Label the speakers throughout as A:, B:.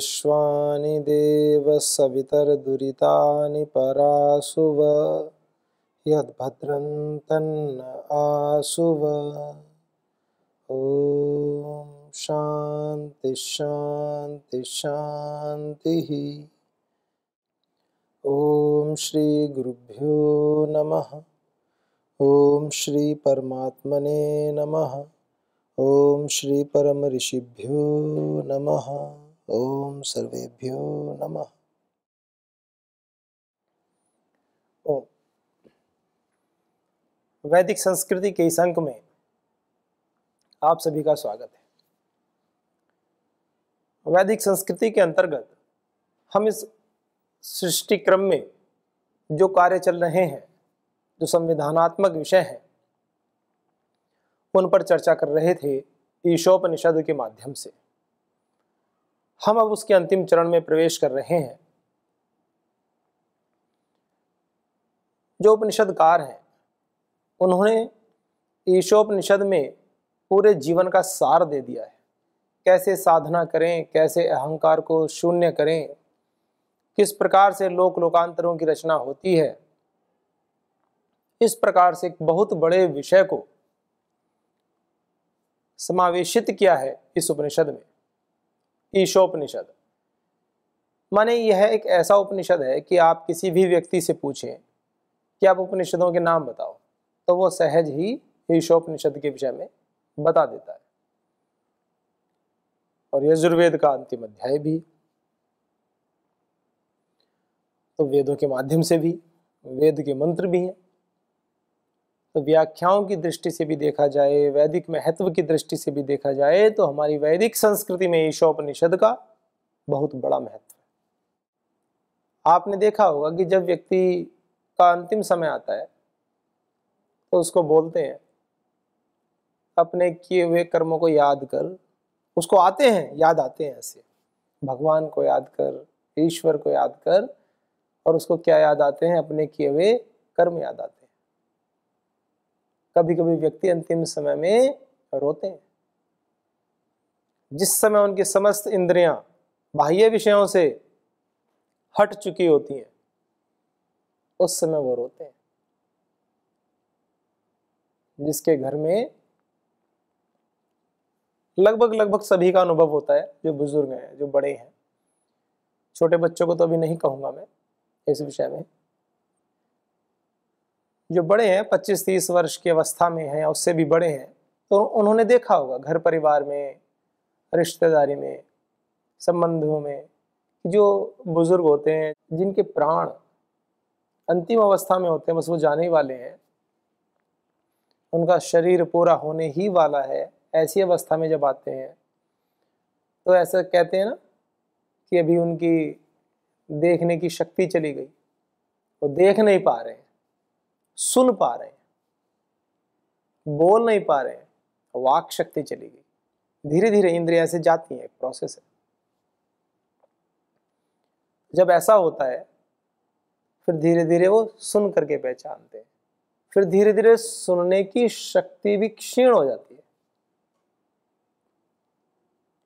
A: विश्वानि देव सवितर्दुरितानि परासुव यद्भद्रं तन्न आसुव। ओम शांति शांति शांति। ओम श्री गुरुभ्यो नमः। ओम श्री परमात्मने नमः। ओम श्री परम ऋषिभ्यो नमः। ओम सर्वेभ्यो नमः। ओम। वैदिक संस्कृति के इस अंक में आप सभी का स्वागत है। वैदिक संस्कृति के अंतर्गत हम इस सृष्टि क्रम में जो कार्य चल रहे हैं, जो संविधानात्मक विषय हैं, उन पर चर्चा कर रहे थे ईशोपनिषद के माध्यम से। हम अब उसके अंतिम चरण में प्रवेश कर रहे हैं। जो उपनिषदकार हैं, उन्होंने ईशोपनिषद में पूरे जीवन का सार दे दिया है। कैसे साधना करें, कैसे अहंकार को शून्य करें, किस प्रकार से लोक लोकांतरों की रचना होती है, इस प्रकार से एक बहुत बड़े विषय को समावेशित किया है इस उपनिषद में। ईशोपनिषद माने यह एक ऐसा उपनिषद है कि आप किसी भी व्यक्ति से पूछें कि आप उपनिषदों के नाम बताओ, तो वो सहज ही ईशोपनिषद के विषय में बता देता है। और यजुर्वेद का अंतिम अध्याय भी, तो वेदों के माध्यम से भी, वेद के मंत्र भी हैं। तो व्याख्याओं की दृष्टि से भी देखा जाए, वैदिक महत्व की दृष्टि से भी देखा जाए, तो हमारी वैदिक संस्कृति में ईशोपनिषद का बहुत बड़ा महत्व है। आपने देखा होगा कि जब व्यक्ति का अंतिम समय आता है तो उसको बोलते हैं अपने किए हुए कर्मों को याद कर। उसको आते हैं, याद आते हैं ऐसे, भगवान को याद कर, ईश्वर को याद कर, और उसको क्या याद आते हैं? अपने किए हुए कर्म याद आते हैं। कभी कभी व्यक्ति अंतिम समय में रोते हैं। जिस समय उनकी समस्त इंद्रियां बाह्य विषयों से हट चुकी होती हैं, उस समय वो रोते हैं। जिसके घर में लगभग सभी का अनुभव होता है, जो बुजुर्ग हैं, जो बड़े हैं। छोटे बच्चों को तो अभी नहीं कहूंगा मैं इस विषय में। जो बड़े हैं, 25-30 वर्ष की अवस्था में हैं, उससे भी बड़े हैं, तो उन्होंने देखा होगा घर परिवार में, रिश्तेदारी में, संबंधों में, जो बुजुर्ग होते हैं, जिनके प्राण अंतिम अवस्था में होते हैं, बस वो जाने ही वाले हैं, उनका शरीर पूरा होने ही वाला है, ऐसी अवस्था में जब आते हैं तो ऐसा कहते हैं ना कि अभी उनकी देखने की शक्ति चली गई, वो देख नहीं पा रहे हैं, सुन पा रहे हैं, बोल नहीं पा रहे हैं, वाक शक्ति चली गई। धीरे धीरे इंद्रियां से जाती हैं, एक प्रोसेस है। जब ऐसा होता है फिर धीरे धीरे वो सुन करके पहचानते हैं। फिर धीरे धीरे सुनने की शक्ति भी क्षीण हो जाती है,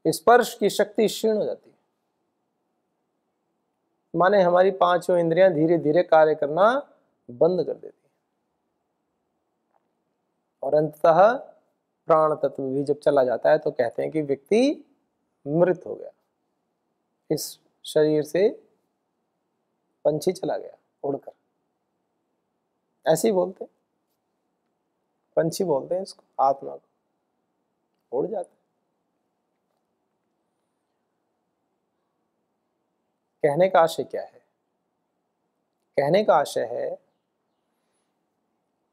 A: स्पर्श की शक्ति क्षीण हो जाती है। माने हमारी पांचों इंद्रियां धीरे धीरे कार्य करना बंद कर देती है, और अंततः प्राण तत्व भी जब चला जाता है तो कहते हैं कि व्यक्ति मृत हो गया, इस शरीर से पंछी चला गया उड़कर। ऐसे ही बोलते हैं, पंछी बोलते हैं इसको, आत्मा को, उड़ जाता है। कहने का आशय क्या है? कहने का आशय है,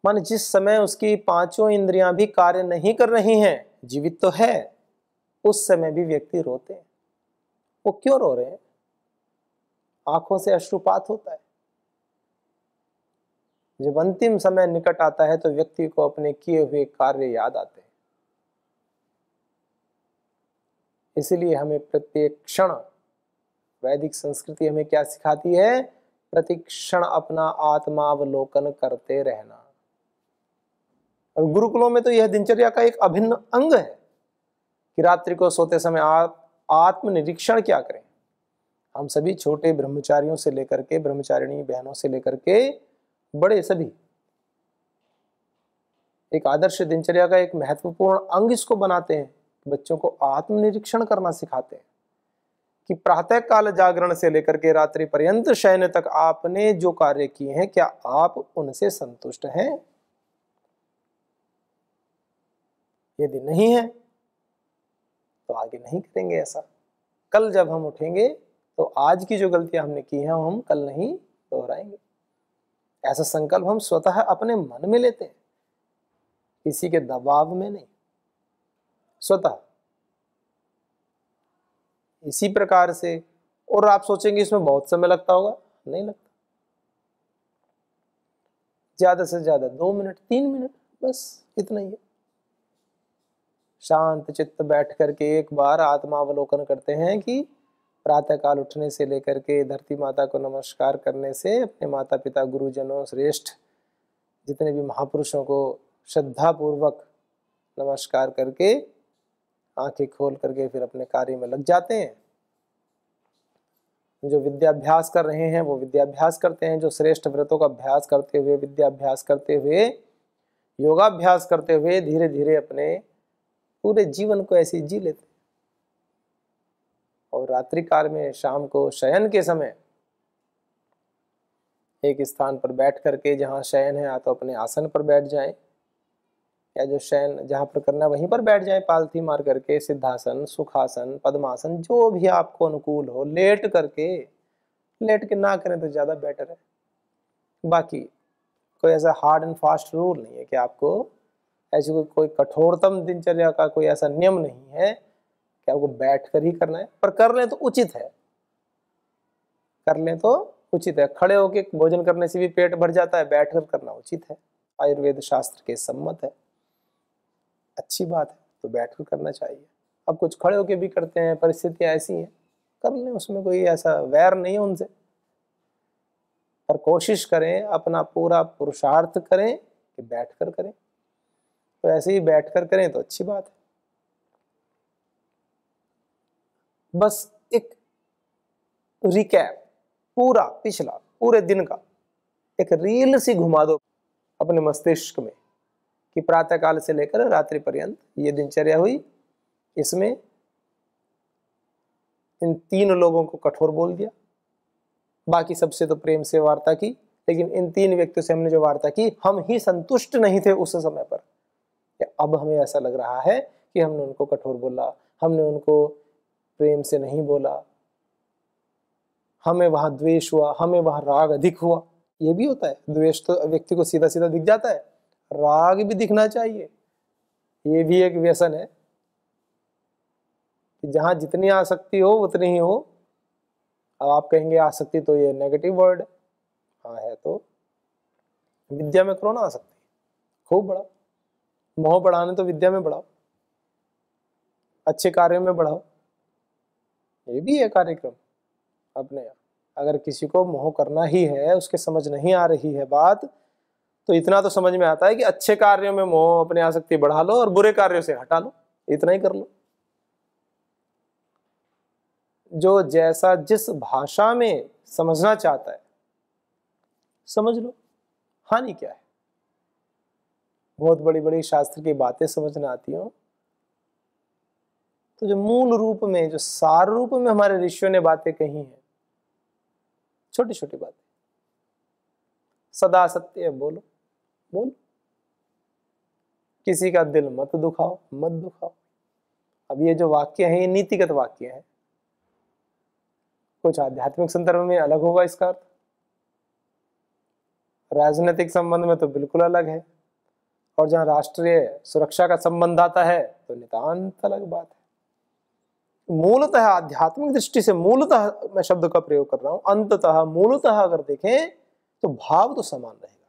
A: मान जिस समय उसकी पांचों इंद्रियां भी कार्य नहीं कर रही हैं, जीवित तो है, उस समय भी व्यक्ति रोते हैं। वो क्यों रो रहे हैं? आंखों से अश्रुपात होता है। जब अंतिम समय निकट आता है तो व्यक्ति को अपने किए हुए कार्य याद आते हैं। इसलिए हमें प्रत्येक क्षण, वैदिक संस्कृति हमें क्या सिखाती है? प्रतिक्षण अपना आत्मावलोकन करते रहना। और गुरुकुलों में तो यह दिनचर्या का एक अभिन्न अंग है कि रात्रि को सोते समय आप आत्मनिरीक्षण क्या करें, हम सभी छोटे ब्रह्मचारियों से लेकर के, ब्रह्मचारिणी बहनों से लेकर के बड़े सभी एक आदर्श दिनचर्या का एक महत्वपूर्ण अंग इसको बनाते हैं। बच्चों को आत्मनिरीक्षण करना सिखाते हैं कि प्रातः काल जागरण से लेकर के रात्रि पर्यंत शयन तक आपने जो कार्य किए हैं, क्या आप उनसे संतुष्ट हैं? यदि नहीं है तो आगे नहीं करेंगे ऐसा। कल जब हम उठेंगे तो आज की जो गलतियां हमने की हैं हम कल नहीं दोहराएंगे। ऐसा संकल्प हम स्वतः अपने मन में लेते हैं, किसी के दबाव में नहीं, स्वतः। इसी प्रकार से, और आप सोचेंगे इसमें बहुत समय लगता होगा, नहीं लगता। ज्यादा से ज्यादा 2 मिनट 3 मिनट, बस इतना ही है। शांत चित्त बैठ करके एक बार आत्मावलोकन करते हैं कि प्रातःकाल उठने से लेकर के धरती माता को नमस्कार करने से, अपने माता पिता गुरुजनों श्रेष्ठ जितने भी महापुरुषों को श्रद्धा पूर्वक नमस्कार करके आंखें खोल करके फिर अपने कार्य में लग जाते हैं। जो विद्याभ्यास कर रहे हैं वो विद्याभ्यास करते हैं, जो श्रेष्ठ व्रतों का अभ्यास करते हुए, विद्याभ्यास करते हुए, योगाभ्यास करते हुए धीरे धीरे अपने पूरे जीवन को ऐसे जी लेते। और रात्रि काल में शाम को शयन के समय एक स्थान पर बैठ करके, जहाँ शयन है या तो अपने आसन पर बैठ जाएं, या जो शयन जहाँ पर करना है वहीं पर बैठ जाएं, पालथी मार करके, सिद्धासन, सुखासन, पद्मासन, जो भी आपको अनुकूल हो। लेट के ना करें तो ज्यादा बेटर है। बाकी कोई ऐसा हार्ड एंड फास्ट रूल नहीं है कि आपको ऐसी कोई कठोरतम दिनचर्या का कोई ऐसा नियम नहीं है कि आपको बैठ कर ही करना है, पर कर लें तो उचित है। कर लें तो उचित है। खड़े होके भोजन करने से भी पेट भर जाता है, बैठकर करना उचित है, आयुर्वेद शास्त्र के सम्मत है, अच्छी बात है, तो बैठकर करना चाहिए। अब कुछ खड़े होके भी करते हैं, परिस्थितियां ऐसी हैं, कर लें, उसमें कोई ऐसा वैर नहीं है उनसे, पर कोशिश करें, अपना पूरा पुरुषार्थ करें कि बैठकर करें। तो ऐसे ही बैठकर करें तो अच्छी बात है। बस एक रिकैप पूरा पिछला पूरे दिन का एक रील सी घुमा दो अपने मस्तिष्क में कि प्रातःकाल से लेकर रात्रि पर्यंत ये दिनचर्या हुई। इसमें इन 3 लोगों को कठोर बोल दिया, बाकी सबसे तो प्रेम से वार्ता की, लेकिन इन 3 व्यक्तियों से हमने जो वार्ता की, हम ही संतुष्ट नहीं थे उस समय पर। अब हमें ऐसा लग रहा है कि हमने उनको कठोर बोला, हमने उनको प्रेम से नहीं बोला, हमें वहां द्वेष हुआ, हमें वहां राग अधिक हुआ। ये भी होता है, द्वेष तो व्यक्ति को सीधा सीधा दिख जाता है, राग भी दिखना चाहिए। ये भी एक व्यसन है कि जहां जितनी आसक्ति हो उतनी ही हो। अब आप कहेंगे आसक्ति तो ये नेगेटिव वर्ड है, हाँ है तो। विद्या में करो ना आसक्ति, खूब बढ़ाओ, मोह बढ़ाने तो विद्या में बढ़ाओ, अच्छे कार्यों में बढ़ाओ, ये भी है कार्यक्रम अपने यहाँ। अगर किसी को मोह करना ही है, उसके समझ नहीं आ रही है बात, तो इतना तो समझ में आता है कि अच्छे कार्यों में मोह, अपने आसक्ति बढ़ा लो और बुरे कार्यों से हटा लो, इतना ही कर लो। जो जैसा जिस भाषा में समझना चाहता है समझ लो, हानि क्या है। बहुत बड़ी बड़ी शास्त्र की बातें समझना आती हो तो जो मूल रूप में, जो सार रूप में हमारे ऋषियों ने बातें कही हैं, छोटी छोटी बातें, सदा सत्य बोलो, बोलो, किसी का दिल मत दुखाओ, मत दुखाओ। अब ये जो वाक्य हैं ये नीतिगत वाक्य हैं, कुछ आध्यात्मिक संदर्भ में अलग होगा इसका अर्थ, राजनीतिक संबंध में तो बिल्कुल अलग है, और जहां राष्ट्रीय सुरक्षा का संबंध आता है तो नितांत अलग बात है। मूलतः आध्यात्मिक दृष्टि से, मूलतः मैं शब्द का प्रयोग कर रहा हूं, अंततः मूलतः अगर देखें तो भाव तो समान रहेगा।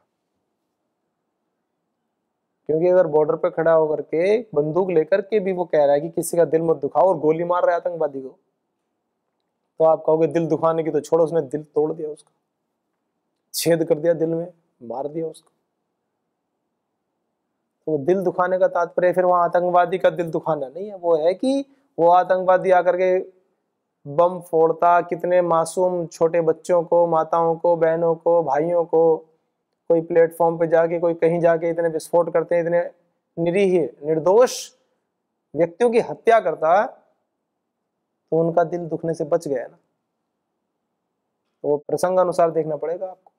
A: क्योंकि अगर बॉर्डर पे खड़ा होकर के बंदूक लेकर के भी वो कह रहा है कि किसी का दिल मत दुखाओ और गोली मार रहा है आतंकवादी को, तो आप कहोगे दिल दुखाने की तो छोड़ो, उसने दिल तोड़ दिया, उसका छेद कर दिया दिल में, मार दिया उसको। तो वो दिल दुखाने का तात्पर्य फिर वहां आतंकवादी का दिल दुखाना नहीं है, वो है कि वो आतंकवादी आकर के बम फोड़ता, कितने मासूम छोटे बच्चों को, माताओं को, बहनों को, भाइयों को, कोई प्लेटफॉर्म पे जाके, कोई कहीं जाके इतने विस्फोट करते हैं, इतने निरीह निर्दोष व्यक्तियों की हत्या करता, तो उनका दिल दुखने से बच गया ना। तो वो प्रसंग अनुसार देखना पड़ेगा आपको।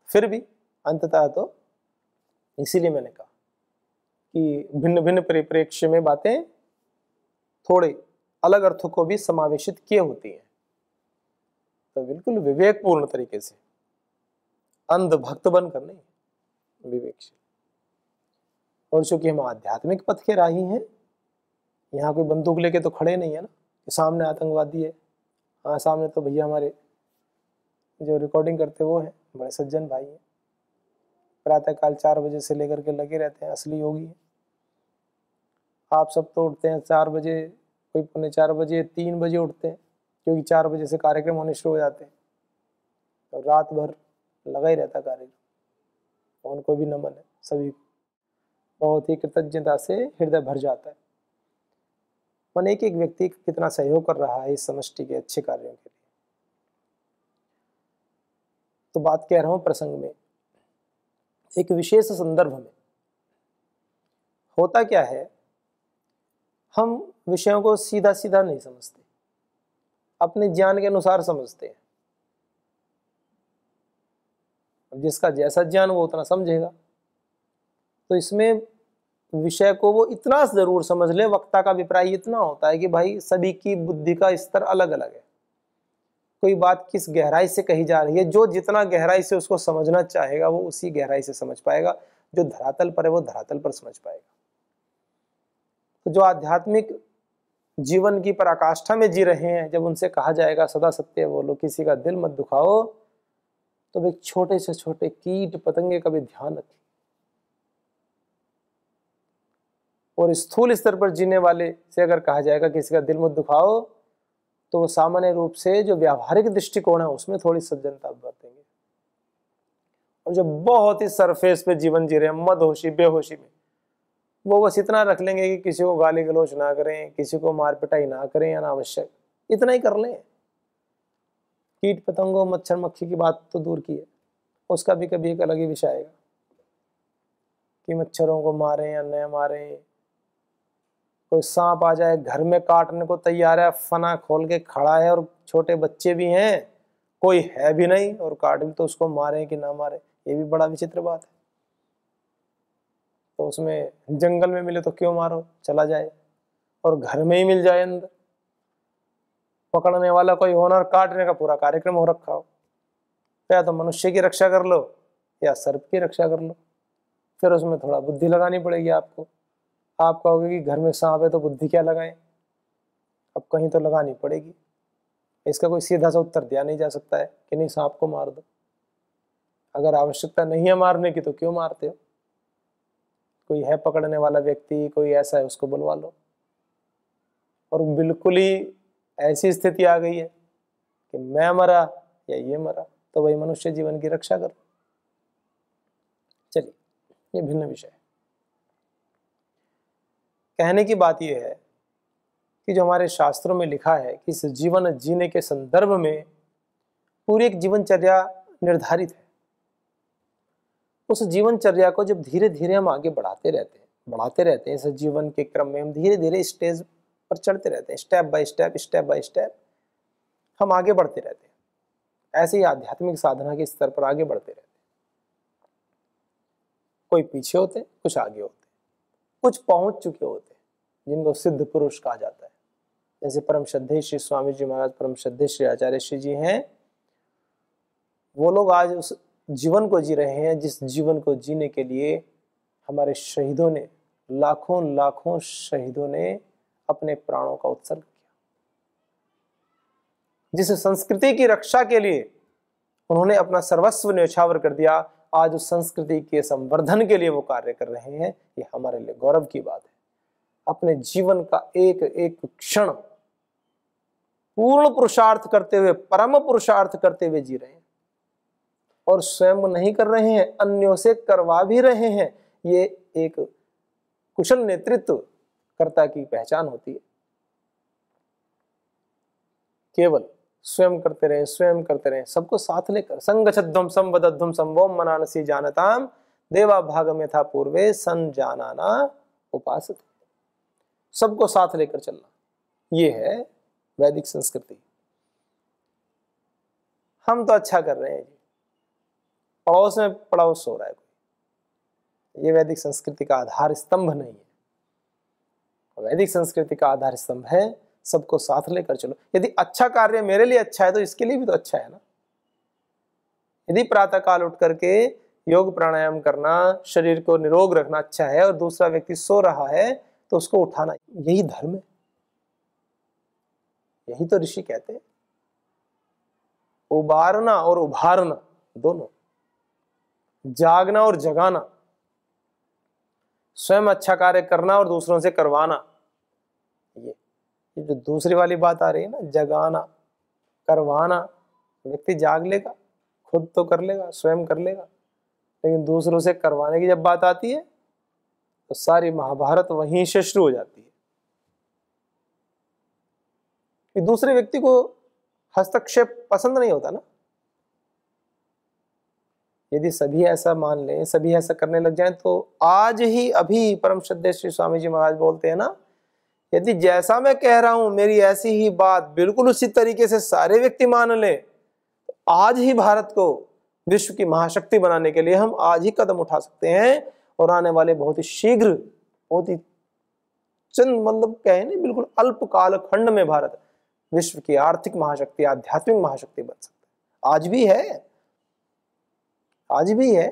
A: फिर भी अंततः तो इसीलिए मैंने कहा कि भिन्न भिन्न परिप्रेक्ष्य में बातें थोड़े अलग अर्थों को भी समावेशित किए होती हैं। तो बिल्कुल विवेकपूर्ण तरीके से, अंध भक्त बनकर नहीं, विवेक से। और चूंकि हम आध्यात्मिक पथ के राही हैं, यहाँ कोई बंदूक लेके तो खड़े नहीं है ना कि सामने आतंकवादी है। हाँ, सामने तो भैया हमारे जो रिकॉर्डिंग करते वो हैं, बड़े सज्जन भाई हैं, प्रातःकाल 4 बजे से लेकर के लगे रहते हैं, असली योगी हैं। आप सब तो उठते हैं 4 बजे, कोई 4:45 बजे, 3 बजे उठते हैं, क्योंकि 4 बजे से कार्यक्रम होने शुरू हो जाते हैं। तो रात भर लगा ही रहता कार्यक्रम। उनको भी नमन है, सभी को बहुत ही कृतज्ञता से हृदय भर जाता है। मन एक एक व्यक्ति कितना सहयोग कर रहा है इस समष्टि के अच्छे कार्यों के लिए। तो बात कह रहा हूं प्रसंग में, एक विशेष संदर्भ में होता क्या है, हम विषयों को सीधा सीधा नहीं समझते, अपने ज्ञान के अनुसार समझते हैं। जिसका जैसा ज्ञान वो उतना समझेगा। तो इसमें विषय को वो इतना जरूर समझ ले, वक्ता का अभिप्राय इतना होता है कि भाई सभी की बुद्धि का स्तर अलग अलग है, कोई बात किस गहराई से कही जा रही है, जो जितना गहराई से उसको समझना चाहेगा वो उसी गहराई से समझ पाएगा, जो धरातल पर है वो धरातल पर समझ पाएगा। तो जो आध्यात्मिक जीवन की पराकाष्ठा में जी रहे हैं, जब उनसे कहा जाएगा सदा सत्य बोलो, किसी का दिल मत दुखाओ, तो वे छोटे से छोटे कीट पतंगे का भी ध्यान रखें। और स्थूल स्तर पर जीने वाले से अगर कहा जाएगा किसी का दिल मत दुखाओ, तो वो सामान्य रूप से जो व्यावहारिक दृष्टिकोण है उसमें थोड़ी सज्जनता बरतेंगे। और जो बहुत ही सरफेस पे जीवन जी रहे हैं, मदहोशी बेहोशी में, वो बस इतना रख लेंगे कि किसी को गाली गलौज ना करें, किसी को मार पिटाई ना करें अनावश्यक, इतना ही कर लें। कीट पतंगों मच्छर मक्खी की बात तो दूर की है, उसका भी कभी एक अलग ही विषय आएगा कि मच्छरों को मारें या न मारें। कोई सांप आ जाए घर में काटने को तैयार है, फना खोल के खड़ा है और छोटे बच्चे भी हैं, कोई है भी नहीं और काट भी, तो उसको मारें कि ना मारें, ये भी बड़ा विचित्र बात है। तो उसमें जंगल में मिले तो क्यों मारो, चला जाए, और घर में ही मिल जाए अंदर, पकड़ने वाला कोई होनर, काटने का पूरा कार्यक्रम हो रखा हो, या तो मनुष्य की रक्षा कर लो या सर्प की रक्षा कर लो। फिर उसमें थोड़ा बुद्धि लगानी पड़ेगी आपको। आप कहोगे कि घर में सांप है तो बुद्धि क्या लगाएं, अब कहीं तो लगानी पड़ेगी। इसका कोई सीधा सा उत्तर दिया नहीं जा सकता है कि नहीं सांप को मार दो, अगर आवश्यकता नहीं है मारने की तो क्यों मारते हो। कोई है पकड़ने वाला व्यक्ति, कोई ऐसा है, उसको बुलवा लो। और बिल्कुल ही ऐसी स्थिति आ गई है कि मैं मरा या ये मरा, तो वही मनुष्य जीवन की रक्षा करो। चलिए, ये भिन्न विषय है। कहने की बात यह है कि जो हमारे शास्त्रों में लिखा है कि इस जीवन जीने के संदर्भ में पूरी एक जीवनचर्या निर्धारित है। उस जीवनचर्या को जब धीरे धीरे हम आगे बढ़ाते रहते हैं, इस जीवन के क्रम में हम धीरे धीरे स्टेज पर चढ़ते रहते हैं, स्टेप बाय स्टेप हम आगे बढ़ते रहते हैं। ऐसे ही आध्यात्मिक साधना के स्तर पर आगे बढ़ते रहते हैं। कोई पीछे होते हैं, कुछ आगे होते हैं, कुछ पहुंच चुके होते हैं, जिनको सिद्ध पुरुष कहा जाता है। जैसे परम श्रद्धेय श्री स्वामी जी महाराज, परम श्रद्धेय श्री आचार्य श्री जी हैं, वो लोग आज उस जीवन को जी रहे हैं जिस जीवन को जीने के लिए हमारे शहीदों ने, लाखों लाखों शहीदों ने अपने प्राणों का उत्सर्ग किया। जिस संस्कृति की रक्षा के लिए उन्होंने अपना सर्वस्व न्यौछावर कर दिया, आज उस संस्कृति के संवर्धन के लिए वो कार्य कर रहे हैं। ये हमारे लिए गौरव की बात है। अपने जीवन का एक एक क्षण पूर्ण पुरुषार्थ करते हुए, परम पुरुषार्थ करते हुए जी रहे हैं, और स्वयं नहीं कर रहे हैं, अन्यों से करवा भी रहे हैं। ये एक कुशल नेतृत्व कर्ता की पहचान होती है। केवल स्वयं करते रहे, स्वयं करते रहे, सबको साथ लेकर। संगच्छध्वम संवदध्वम संभोम मनानसी जानताम देवा भागम यथा पूर्वे संजानाना उपासते। सबको साथ लेकर चलना, ये है वैदिक संस्कृति। हम तो अच्छा कर रहे हैं जी, पड़ोस में पड़ोस सो रहा है कोई, ये वैदिक संस्कृति का आधार स्तंभ नहीं है। वैदिक संस्कृति का आधार स्तंभ है सबको साथ लेकर चलो। यदि अच्छा कार्य मेरे लिए अच्छा है तो इसके लिए भी तो अच्छा है ना। यदि प्रातः काल उठ करके योग प्राणायाम करना, शरीर को निरोग रखना अच्छा है और दूसरा व्यक्ति सो रहा है तो उसको उठाना, यही धर्म है। यही तो ऋषि कहते हैं, उबारना और उभारना दोनों, जागना और जगाना, स्वयं अच्छा कार्य करना और दूसरों से करवाना। ये जो दूसरी वाली बात आ रही है ना, जगाना करवाना, व्यक्ति जाग लेगा, खुद तो कर लेगा, स्वयं कर लेगा, लेकिन दूसरों से करवाने की जब बात आती है तो सारी महाभारत वहीं से शुरू हो जाती है कि दूसरे व्यक्ति को हस्तक्षेप पसंद नहीं होता ना। यदि सभी ऐसा मान लें, सभी ऐसा करने लग जाएं, तो आज ही अभी परम श्रद्धेय श्री स्वामी जी महाराज बोलते हैं ना, यदि जैसा मैं कह रहा हूं मेरी ऐसी ही बात बिल्कुल उसी तरीके से सारे व्यक्ति मान लें, तो आज ही भारत को विश्व की महाशक्ति बनाने के लिए हम आज ही कदम उठा सकते हैं। और आने वाले बहुत ही शीघ्र, बहुत ही चंद मतलब कहे नहीं, बिल्कुल अल्प काल खंड में भारत विश्व की आर्थिक महाशक्ति, आध्यात्मिक महाशक्ति बन सकता है। आज भी है, आज भी है,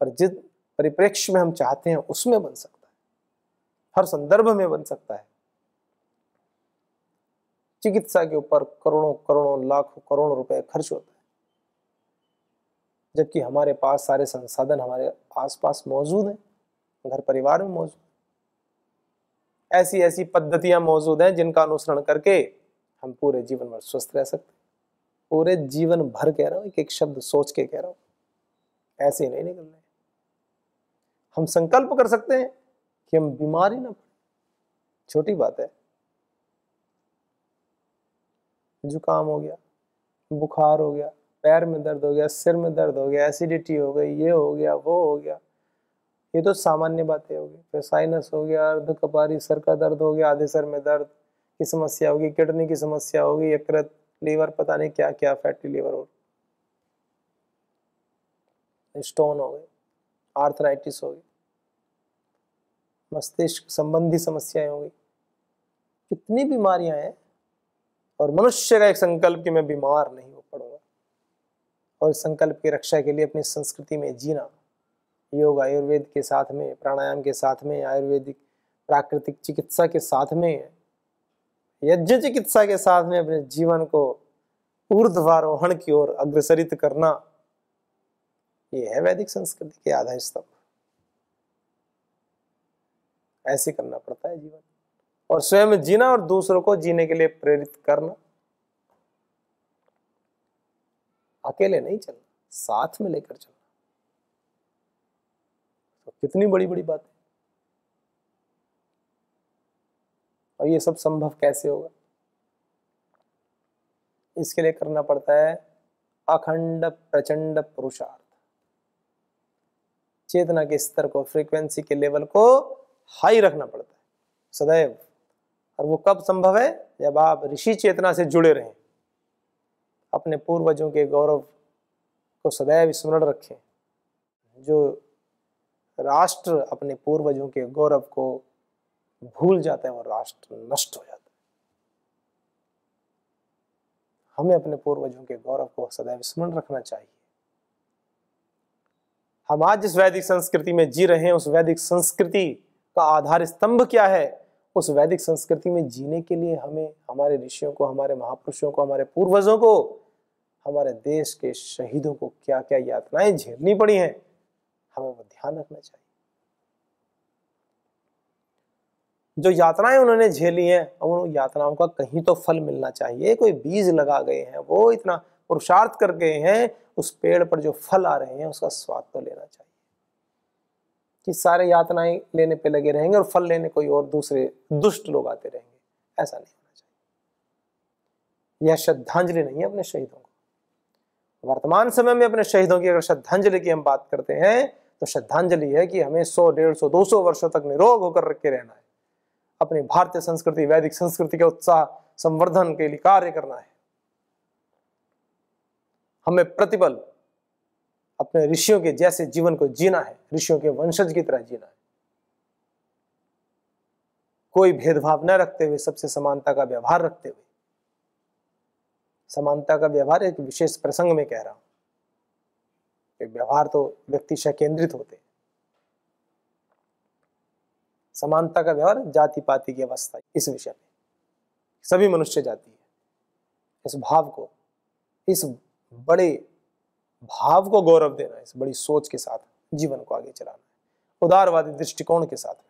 A: पर जिस परिप्रेक्ष्य में हम चाहते हैं उसमें बन सकता है, हर संदर्भ में बन सकता है। चिकित्सा के ऊपर करोड़ों करोड़ों लाखों करोड़ों रुपए खर्च होता है, जबकि हमारे पास सारे संसाधन हमारे आसपास मौजूद हैं, घर परिवार में मौजूद। ऐसी ऐसी पद्धतियां मौजूद हैं जिनका अनुसरण करके हम पूरे जीवन भर स्वस्थ रह सकते हैं। पूरे जीवन भर कह रहा हूं, एक एक शब्द सोच के कह रहा हूं, ऐसे ही नहीं निकलना है। हम संकल्प कर सकते हैं कि हम बीमार ही ना पड़े, छोटी बात है। जुकाम हो गया, बुखार हो गया, पैर में दर्द हो गया, सिर में दर्द हो गया, एसिडिटी हो गई, ये हो गया, वो हो गया, ये तो सामान्य बातें होगी। फिर साइनस हो गया, अर्ध कपारी, सर का दर्द हो गया, आधे सर में दर्द की समस्या होगी, किडनी की समस्या होगी, यकृत, लीवर, पता नहीं क्या क्या, फैटी लीवर हो, स्टोन हो गए, आर्थराइटिस हो गई, मस्तिष्क संबंधी समस्याएं हो गई, कितनी बीमारियां हैं। और मनुष्य का एक संकल्प कि मैं बीमार नहीं हो पड़ूंगा, और इस संकल्प की रक्षा के लिए अपनी संस्कृति में जीना, योग आयुर्वेद के साथ में, प्राणायाम के साथ में, आयुर्वेदिक प्राकृतिक चिकित्सा के साथ में, यज्ञ चिकित्सा के साथ में अपने जीवन को ऊर्ध्वारोहण की ओर अग्रसरित करना, ये है वैदिक संस्कृति के आधार स्तंभ। ऐसे करना पड़ता है जीवन, और स्वयं जीना और दूसरों को जीने के लिए प्रेरित करना। अकेले नहीं चलना, साथ में लेकर चलना। तो कितनी बड़ी बड़ी बात है। और ये सब संभव कैसे होगा? इसके लिए करना पड़ता है अखंड प्रचंड पुरुषार्थ। चेतना के स्तर को, फ्रीक्वेंसी के लेवल को हाई रखना पड़ता है सदैव। और वो कब संभव है? जब आप ऋषि चेतना से जुड़े रहें, अपने पूर्वजों के गौरव को सदैव स्मरण रखें। जो राष्ट्र अपने पूर्वजों के गौरव को भूल जाता है, वो राष्ट्र नष्ट हो जाता है। हमें अपने पूर्वजों के गौरव को सदैव स्मरण रखना चाहिए। हम आज जिस वैदिक संस्कृति में जी रहे हैं, उस वैदिक संस्कृति का आधार स्तंभ क्या है? उस वैदिक संस्कृति में जीने के लिए हमें हमारे ऋषियों को, हमारे महापुरुषों को, हमारे पूर्वजों को, हमारे देश के शहीदों को क्या क्या यातनाएं झेलनी पड़ी हैं, हमें वो ध्यान रखना चाहिए। जो यातनाएं उन्होंने झेली हैं, उन यातनाओं का कहीं तो फल मिलना चाहिए। कोई बीज लगा गए हैं, वो इतना पुरुषार्थ कर गए हैं, उस पेड़ पर जो फल आ रहे हैं उसका स्वाद तो लेना चाहिए। कि सारे यातनाएं लेने पे लगे रहेंगे और फल लेने कोई और दूसरे दुष्ट लोग आते रहेंगे, ऐसा नहीं होना चाहिए। यह श्रद्धांजलि नहीं है अपने शहीदों को। वर्तमान समय में अपने शहीदों की अगर श्रद्धांजलि की हम बात करते हैं तो श्रद्धांजलि है कि हमें 100, 150, 200 वर्षों तक निरोग होकर रख के रहना है, अपनी भारतीय संस्कृति, वैदिक संस्कृति के उत्साह संवर्धन के लिए कार्य करना है। हमें प्रतिपल अपने ऋषियों के जैसे जीवन को जीना है, ऋषियों के वंशज की तरह जीना है, कोई भेदभाव न रखते हुए, सबसे समानता का व्यवहार रखते हुए। समानता का व्यवहार एक विशेष प्रसंग में कह रहा हूं, व्यवहार तो व्यक्तिशः केंद्रित होते हैं। समानता का व्यवहार जाति पाति की अवस्था, इस विषय में सभी मनुष्य जाति है। इस भाव को, इस बड़े भाव को गौरव देना, इस बड़ी सोच के साथ जीवन को आगे चलाना है, उदारवादी दृष्टिकोण के साथ में।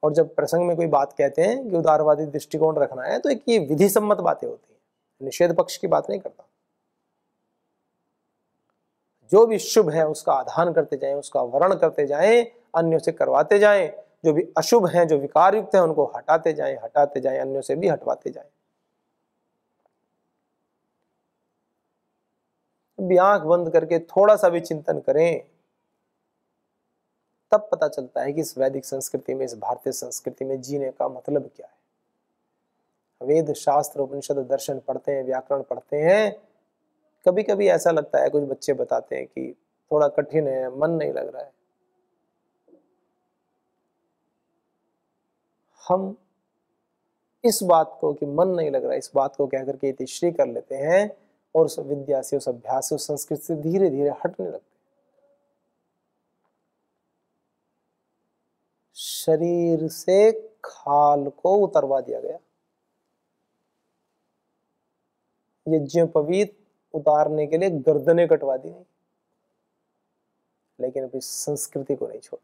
A: और जब प्रसंग में कोई बात कहते हैं कि उदारवादी दृष्टिकोण रखना है, तो एक ये विधि सम्मत बातें होती हैं, निषेध पक्ष की बात नहीं करता। जो भी शुभ है उसका आधान करते जाएं, उसका वर्ण करते जाएं, अन्यों से करवाते जाएं। जो भी अशुभ हैं, जो विकार युक्त हैं, उनको हटाते जाएं, अन्यों से भी हटवाते जाएं। भी आंख बंद करके थोड़ा सा भी चिंतन करें, तब पता चलता है कि इस वैदिक संस्कृति में, इस भारतीय संस्कृति में जीने का मतलब क्या है। वेद, शास्त्र, उपनिषद, दर्शन पढ़ते हैं, व्याकरण पढ़ते हैं, कभी कभी ऐसा लगता है, कुछ बच्चे बताते हैं कि थोड़ा कठिन है, मन नहीं लग रहा है। हम इस बात को कि मन नहीं लग रहा है, इस बात को कहकर के इतिश्री कर लेते हैं और उस विद्या से, उस अभ्यास से, उस संस्कृति से धीरे धीरे हटने लगते हैं। शरीर से खाल को उतरवा दिया गया, यज्ञोपवीत उतारने के लिए गर्दनें कटवा दी गई, लेकिन अपनी संस्कृति को नहीं छोड़ा।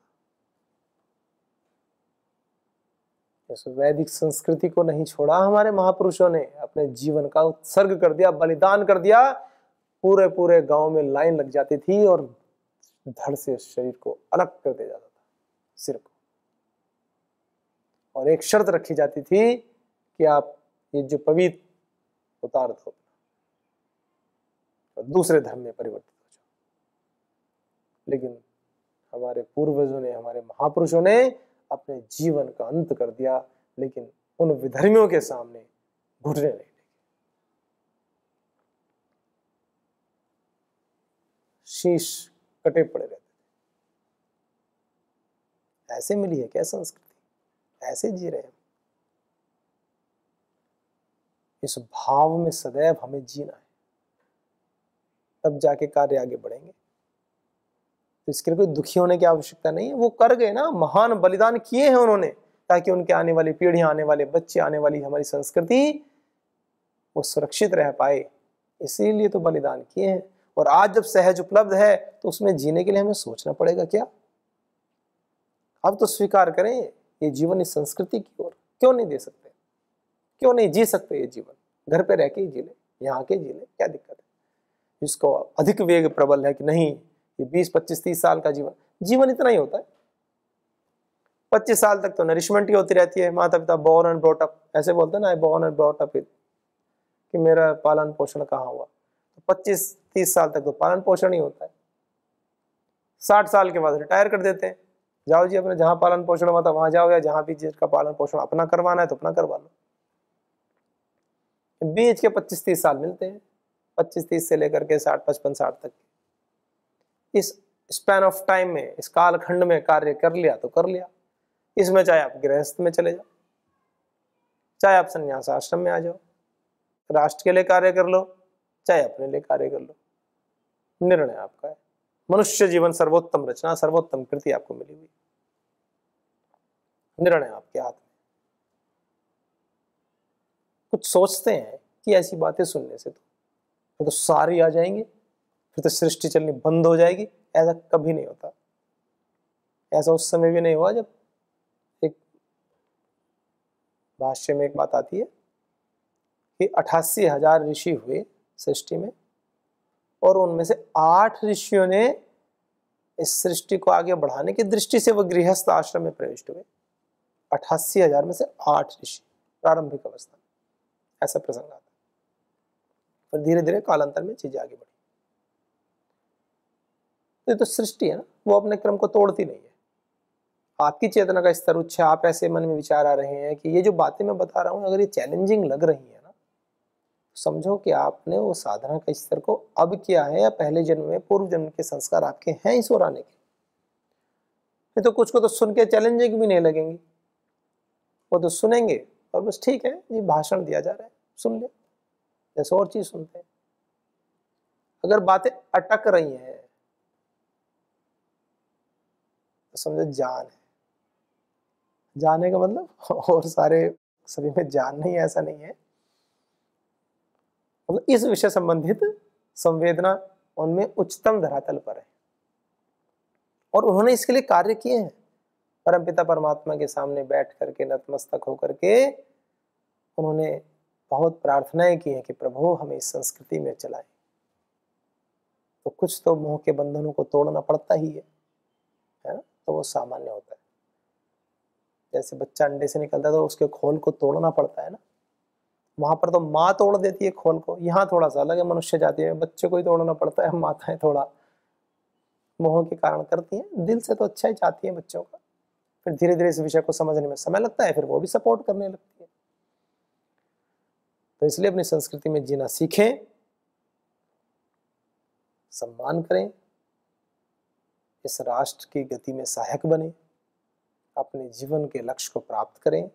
A: इस वैदिक संस्कृति को नहीं छोड़ा हमारे महापुरुषों ने, अपने जीवन का उत्सर्ग कर दिया, बलिदान कर दिया। पूरे पूरे गांव में लाइन लग जाती थी और धड़ से शरीर को अलग कर दिया जाता था, सिर को, और एक शर्त रखी जाती थी कि आप ये जो पवित्र उतार दो और दूसरे धर्म में परिवर्तित हो जाओ। लेकिन हमारे पूर्वजों ने, हमारे महापुरुषों ने अपने जीवन का अंत कर दिया, लेकिन उन विधर्मियों के सामने घुटने नहीं टेके। शीश कटे पड़े रहते थे। ऐसे मिली है क्या संस्कृति? ऐसे जी रहे हैं। इस भाव में सदैव हमें जीना है, तब जाके कार्य आगे बढ़ेंगे। तो इसके लिए कोई दुखी होने की आवश्यकता नहीं है। वो कर गए ना, महान बलिदान किए हैं उन्होंने, ताकि उनके आने वाली पीढ़ियां, आने वाले बच्चे, आने वाली हमारी संस्कृति वो सुरक्षित रह पाए, इसीलिए तो बलिदान किए हैं। और आज जब सहज उपलब्ध है तो उसमें जीने के लिए हमें सोचना पड़ेगा क्या? अब तो स्वीकार करें, ये जीवन इस संस्कृति की ओर क्यों नहीं दे सकते? क्यों नहीं जी सकते ये जीवन? घर पे रह के ही जी ले, यहाँ के जी ले, क्या दिक्कत है? जिसको अधिक वेग प्रबल है कि नहीं, ये 20, 25, 30 साल का जीवन इतना ही होता है। 25 साल तक तो नरिशमेंट ही होती रहती है। माता पिता बोर्न एंड ब्रॉट अप, ऐसे बोलते हैं ना, बोर्न एंड ब्रॉट अप, कि मेरा पालन पोषण कहाँ हुआ। तो 25-30 साल तक तो पालन पोषण ही होता है। 60 साल के बाद रिटायर कर देते हैं, जाओ जी अपने जहाँ पालन पोषण हुआ था वहां जाओ, या जहाँ भी जिसका पालन पोषण अपना करवाना है तो अपना करवा लो। बीच के 25-30 साल मिलते हैं, 25-30 से लेकर के 60-55-60 तक। इस स्पैन ऑफ टाइम में, इस कालखंड में कार्य कर लिया तो कर लिया। इसमें चाहे आप गृहस्थ में चले जाओ, चाहे आप संन्यास आश्रम में आ जाओ, राष्ट्र के लिए कार्य कर लो, चाहे अपने लिए कार्य कर लो, निर्णय आपका है। मनुष्य जीवन सर्वोत्तम रचना, सर्वोत्तम कृति आपको मिली हुई, निर्णय आपके हाथ में। कुछ सोचते हैं कि ऐसी बातें सुनने से तो सारी आ जाएंगी, फिर तो सृष्टि चलनी बंद हो जाएगी। ऐसा कभी नहीं होता। ऐसा उस समय भी नहीं हुआ जब एक भाष्य में एक बात आती है कि 88,000 ऋषि हुए सृष्टि में, और उनमें से 8 ऋषियों ने इस सृष्टि को आगे बढ़ाने की दृष्टि से वह गृहस्थ आश्रम में प्रविष्ट हुए। 88,000 में से 8 ऋषि प्रारंभिक अवस्था। ऐसा प्रसंग आता है। फिर धीरे धीरे कालांतर में चीजें आगे बढ़ी। तो ये तो सृष्टि है ना, वो अपने क्रम को तोड़ती नहीं है। आपकी चेतना का स्तर उच्च है, आप ऐसे मन में विचार आ रहे हैं कि ये जो बातें मैं बता रहा हूँ अगर ये चैलेंजिंग लग रही है ना, तो समझो कि आपने वो साधना के स्तर को अब किया है या पहले जन्म में पूर्व जन्म के संस्कार आपके हैं इस ओर आने के। नहीं तो कुछ को तो सुन के चैलेंजिंग भी नहीं लगेंगी, वो तो सुनेंगे और बस ठीक है ये भाषण दिया जा रहा है, सुन ले, जैसे और चीज सुनते हैं। अगर बातें अटक रही हैं तो समझो जान है। जाने का मतलब और सारे सभी में जान नहीं है, ऐसा नहीं है। मतलब इस विषय संबंधित संवेदना उनमें उच्चतम धरातल पर है और उन्होंने इसके लिए कार्य किए हैं। परमपिता परमात्मा के सामने बैठ करके नतमस्तक होकर के उन्होंने बहुत प्रार्थनाएं की हैं कि प्रभु हमें इस संस्कृति में चलाएं। तो कुछ तो मोह के बंधनों को तोड़ना पड़ता ही है ना, तो वो सामान्य होता है। जैसे बच्चा अंडे से निकलता है तो उसके खोल को तोड़ना पड़ता है ना, वहां पर तो माँ तोड़ देती है खोल को। यहाँ थोड़ा सा अलग है, मनुष्य जाति में बच्चे को ही तोड़ना पड़ता है, माताएं थोड़ा मोह के कारण करती हैं, दिल से तो अच्छा ही चाहती हैं बच्चों का। फिर धीरे धीरे इस विषय को समझने में समय लगता है, फिर वो भी सपोर्ट करने लगती है। तो इसलिए अपनी संस्कृति में जीना सीखें, सम्मान करें, इस राष्ट्र की गति में सहायक बने, अपने जीवन के लक्ष्य को प्राप्त करें।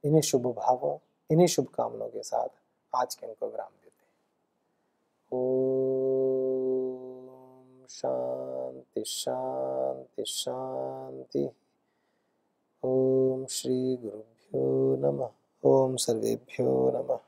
A: इन्हीं शुभ भावों, इन्हीं शुभकामनाओं के साथ आज के इनको विराम देते हैं। ओम शांति शांति शांति। ओम श्री गुरुभ्यो नमः। ओम सर्वेभ्यो नमः।